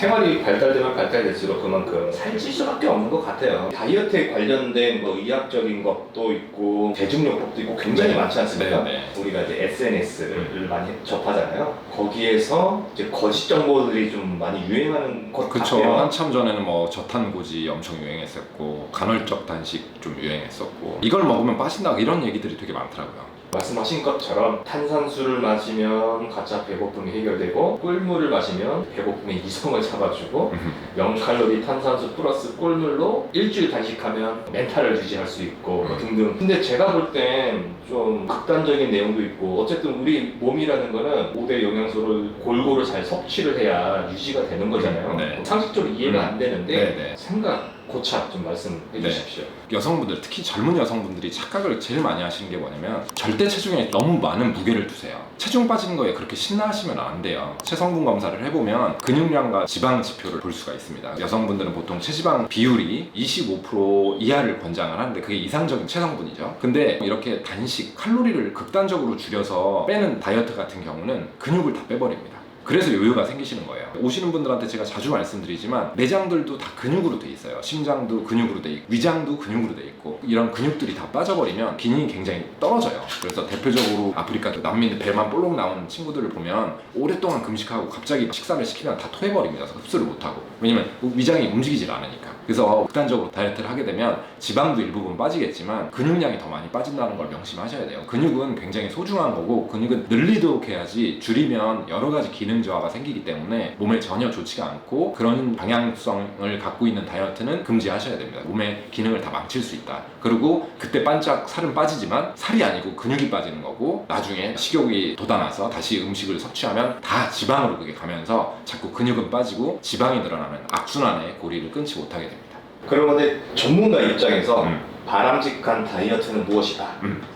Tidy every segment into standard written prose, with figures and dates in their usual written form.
생활이 발달되면 발달될수록 그만큼 살찔 수밖에 없는 것 같아요. 다이어트에 관련된 뭐 의학적인 것도 있고 대중요법도 있고 굉장히 많지 않습니까? 우리가 이제 SNS를 많이 접하잖아요. 거기에서 이제 거짓 정보들이 좀 많이 유행하는 것 그쵸. 같아요. 한참 전에는 뭐 저탄고지 엄청 유행했었고 간헐적 단식 좀 유행했었고 이걸 먹으면 빠진다 이런 얘기들이 되게 많더라고요. 말씀하신 것처럼 탄산수를 마시면 가짜 배고픔이 해결되고 꿀물을 마시면 배고픔의 이성을 잡아주고 0칼로리 탄산수 플러스 꿀물로 일주일 단식하면 멘탈을 유지할 수 있고 뭐 등등. 근데 제가 볼 땐 좀 극단적인 내용도 있고 어쨌든 우리 몸이라는 거는 5대 영양소를 골고루 잘 섭취를 해야 유지가 되는 거잖아요. 네. 상식적으로 이해가 안 되는데 네네. 생각 고차 좀 말씀해 주십시오. 여성분들, 특히 젊은 여성분들이 착각을 제일 많이 하시는 게 뭐냐면 절대 체중에 너무 많은 무게를 두세요. 체중 빠지는 거에 그렇게 신나하시면 안 돼요. 체성분 검사를 해보면 근육량과 지방 지표를 볼 수가 있습니다. 여성분들은 보통 체지방 비율이 25% 이하를 권장을 하는데 그게 이상적인 체성분이죠. 근데 이렇게 단식, 칼로리를 극단적으로 줄여서 빼는 다이어트 같은 경우는 근육을 다 빼버립니다. 그래서 요요가 생기시는 거예요. 오시는 분들한테 제가 자주 말씀드리지만 내장들도 다 근육으로 돼 있어요. 심장도 근육으로 돼 있고 위장도 근육으로 돼 있고 이런 근육들이 다 빠져버리면 기능이 굉장히 떨어져요. 그래서 대표적으로 아프리카 난민 배만 볼록 나오는 친구들을 보면 오랫동안 금식하고 갑자기 식사를 시키면 다 토해버립니다. 흡수를 못하고. 왜냐면 위장이 움직이질 않으니까. 그래서 극단적으로 다이어트를 하게 되면 지방도 일부분 빠지겠지만 근육량이 더 많이 빠진다는 걸 명심하셔야 돼요. 근육은 굉장히 소중한 거고 근육은 늘리도록 해야지 줄이면 여러 가지 기능 저하가 생기기 때문에 몸에 전혀 좋지가 않고 그런 방향성을 갖고 있는 다이어트는 금지하셔야 됩니다. 몸의 기능을 다 망칠 수 있다. 그리고 그때 반짝 살은 빠지지만 살이 아니고 근육이 빠지는 거고 나중에 식욕이 돋아나서 다시 음식을 섭취하면 다 지방으로 그게 가면서 자꾸 근육은 빠지고 지방이 늘어나는 악순환의 고리를 끊지 못하게 됩니다. 그러면 전문가 입장에서 바람직한 다이어트는 무엇이다?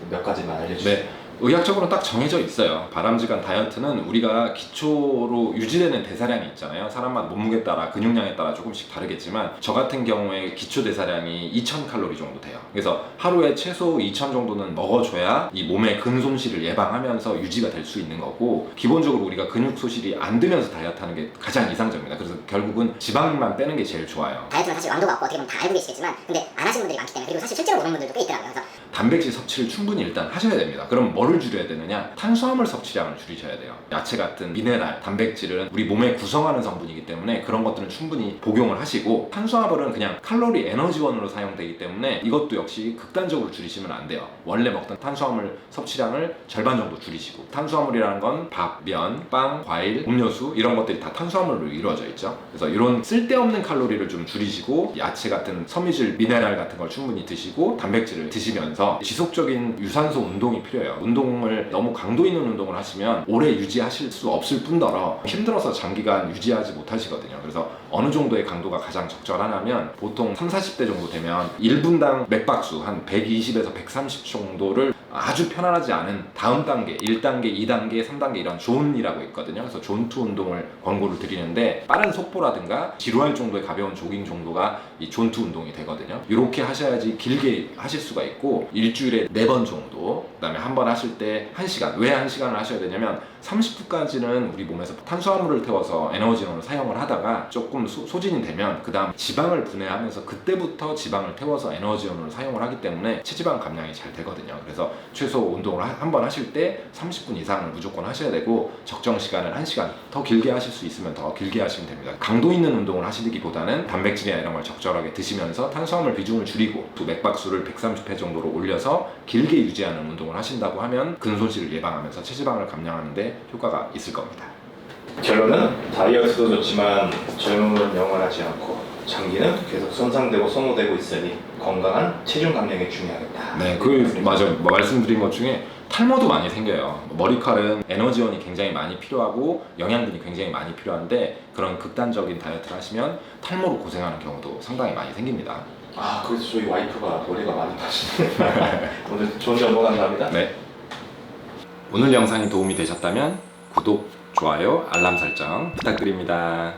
몇 가지만 알려주세요. 네. 의학적으로 딱 정해져 있어요. 바람직한 다이어트는 우리가 기초로 유지되는 대사량이 있잖아요. 사람마다 몸무게 따라 근육량에 따라 조금씩 다르겠지만 저 같은 경우에 기초 대사량이 2000칼로리 정도 돼요. 그래서 하루에 최소 2000 정도는 먹어줘야 이 몸의 근 손실을 예방하면서 유지가 될 수 있는 거고 기본적으로 우리가 근육 소실이 안 되면서 다이어트 하는 게 가장 이상적입니다. 그래서 결국은 지방만 빼는 게 제일 좋아요. 다이어트는 사실 왕도가 없고 어떻게 보면 다 알고 계시겠지만 근데 안 하시는 분들이 많기 때문에 그리고 사실 실제로 오는 분들도 꽤 있더라고요. 그래서 단백질 섭취를 충분히 일단 하셔야 됩니다. 그럼 뭐를 줄여야 되느냐? 탄수화물 섭취량을 줄이셔야 돼요. 야채 같은 미네랄, 단백질은 우리 몸에 구성하는 성분이기 때문에 그런 것들은 충분히 복용을 하시고 탄수화물은 그냥 칼로리 에너지원으로 사용되기 때문에 이것도 역시 극단적으로 줄이시면 안 돼요. 원래 먹던 탄수화물 섭취량을 절반 정도 줄이시고 탄수화물이라는 건 밥, 면, 빵, 과일, 음료수 이런 것들이 다 탄수화물로 이루어져 있죠. 그래서 이런 쓸데없는 칼로리를 좀 줄이시고 야채 같은 섬유질, 미네랄 같은 걸 충분히 드시고 단백질을 드시면서 지속적인 유산소 운동이 필요해요. 운동을 너무 강도 있는 운동을 하시면 오래 유지하실 수 없을 뿐더러 힘들어서 장기간 유지하지 못하시거든요. 그래서 어느 정도의 강도가 가장 적절하냐면 보통 30, 40대 정도 되면 1분당 맥박수 한 120에서 130 정도를 아주 편안하지 않은 다음 단계, 1단계, 2단계, 3단계 이런 존이라고 있거든요. 그래서 존2 운동을 권고를 드리는데 빠른 속보라든가 지루할 정도의 가벼운 조깅 정도가 이 존2 운동이 되거든요. 이렇게 하셔야지 길게 하실 수가 있고 일주일에 4번 정도 그다음에 한 번 하실 때 1시간 왜 1시간을 하셔야 되냐면 30분까지는 우리 몸에서 탄수화물을 태워서 에너지원을 사용을 하다가 조금 소진이 되면 그 다음 지방을 분해하면서 그때부터 지방을 태워서 에너지원으로 사용을 하기 때문에 체지방 감량이 잘 되거든요. 그래서 최소 운동을 한 번 하실 때 30분 이상을 무조건 하셔야 되고 적정 시간을 1시간 더 길게 하실 수 있으면 더 길게 하시면 됩니다. 강도 있는 운동을 하시기보다는 단백질이나 이런 걸 적절하게 드시면서 탄수화물 비중을 줄이고 또 맥박수를 130회 정도로 올려서 길게 유지하는 운동을 하신다고 하면 근손실을 예방하면서 체지방을 감량하는데 효과가 있을 겁니다. 결론은 다이어트도 좋지만 젊음은 영원하지 않고 장기는 계속 손상되고 소모되고 있으니 건강한 체중 감량이 중요하겠다. 네, 맞아. 말씀드린 것 중에 탈모도 많이 생겨요. 머리칼은 에너지원이 굉장히 많이 필요하고 영양분이 굉장히 많이 필요한데 그런 극단적인 다이어트를 하시면 탈모로 고생하는 경우도 상당히 많이 생깁니다. 아, 그래서 저희 와이프가 머리가 많이 빠지네. 오늘 좋은 정보 감사합니다. 네. 오늘 영상이 도움이 되셨다면 구독, 좋아요, 알람 설정 부탁드립니다.